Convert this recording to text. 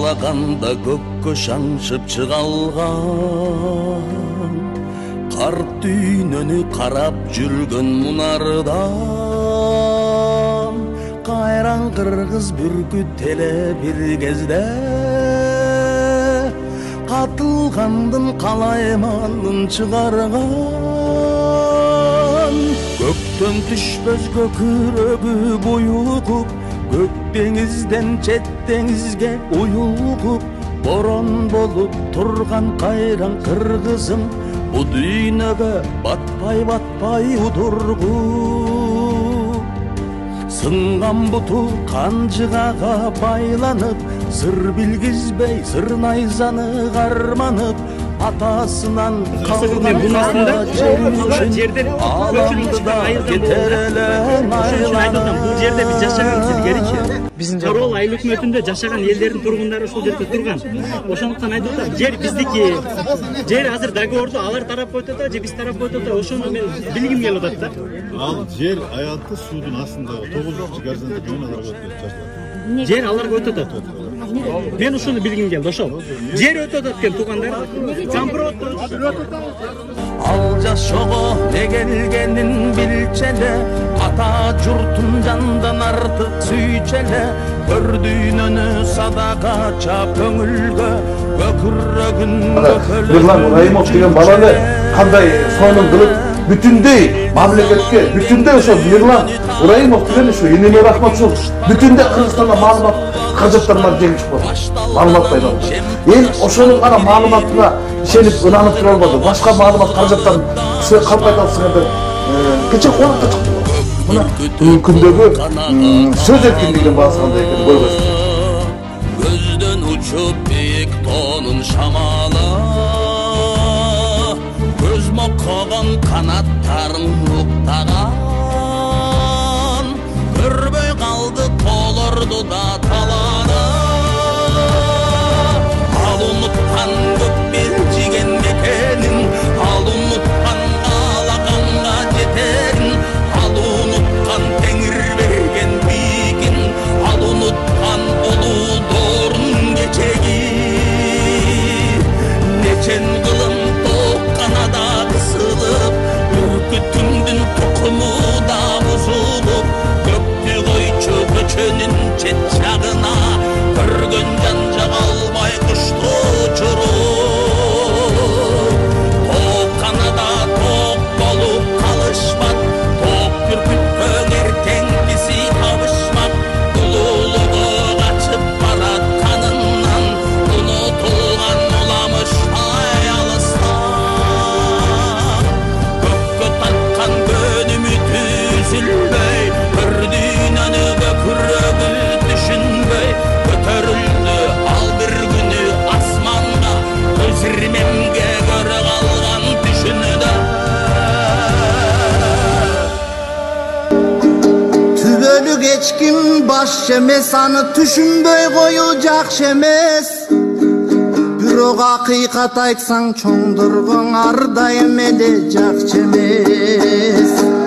каалаганда көккө шаңшып чыга алган карт дүйнөнү карап жүргөн мунардан кайран кыргыз бүркүт эле бир кезде катылгандын калай малын чыгарган көктөн түшпөс көкүрөгү буюлуп көк деңизден чет деңизге уюлуп борон болуп турган кайран кыргызым бу дүйнөгө батпай удургуп сынган буту канжыгага байланып сыр билгизбей сыр найзаны карманып атасынан калган жерден көчүлүп кетер эле айылдан бул жерде биз жашаган илгеричи биздин Карол айыл өкмөтүндө жашаган элдердин тургундары ушул жерде турган. Ошондуктан айтып атам, жер биздики. Жер азыр договорду алар тарап коюп атат, же биз тарап коюп атат. Ошону мен билгим келип атат да. Ал жер аянты суудун астындагы 9-чу горизонталдык жөнөдө жашалат. Жер аларга өтүп атат. Мен ушуну билгим келди, ошол. Жер өтүп атат экен туугандар. Зампырап ал жашоого не келгенин билчеле ата журтун жандан артык сүйчеле көр дүйнөнү садакача көңүлгө көкүрөгүн Нурлан Райымов деген баланы кандай сонун кылып бүтүндөй мамлекетке бүтүндөй ошо Нурлан Райымов деген ушу Эмилия Рахматшул бүтүндөй Кыргызстанда маалымат каражаттарына жеңиш болду. Маалымат пайдаланып. Эл ошонун гана маалыматына ишенип ынанып тура албады. Башка маалымат каражаттарын калпайталсыңдар. Кече куаныкка чыкты. Мына күндөгү сөз эркиндигинин баасы кандай экенин көргөзсүз. Көздөн учуп бийик тоонун шамалы көз моккогон канаттарын уктаган көрбөй калды тоолорду да таланы ал унуткан көк белжиген мекенин ал унуткан каалаганга жетерин ал унуткан теңир берген бийигин ал унуткан улуу доорун кечеги нечен кылым токканада кысылып бүркүтүңдүн тукуму да бузулуп көктү койчу көчөнүн чет жагына көргөн жанжак албай кушту учуруп токканада ток болуп калышмак ток бүркүткөн эртеңгиси табышмак улуулугу качып баратканынан унутулган уламыштай алыста көккө тарткан көнүмү түзүлбөй көр дүйнөнү көкүрөгү түшүнбөй көтөрүлдү ал бир күнү асманга көз ирмемге көрө калган түшүнүдө Түбөлүк эч ким баш эмес, аны түшүнбөй коюу жакшы эмес. Бирок акыйкат айтсаң чоңдоргоң ар дайым эле жакшы эмес.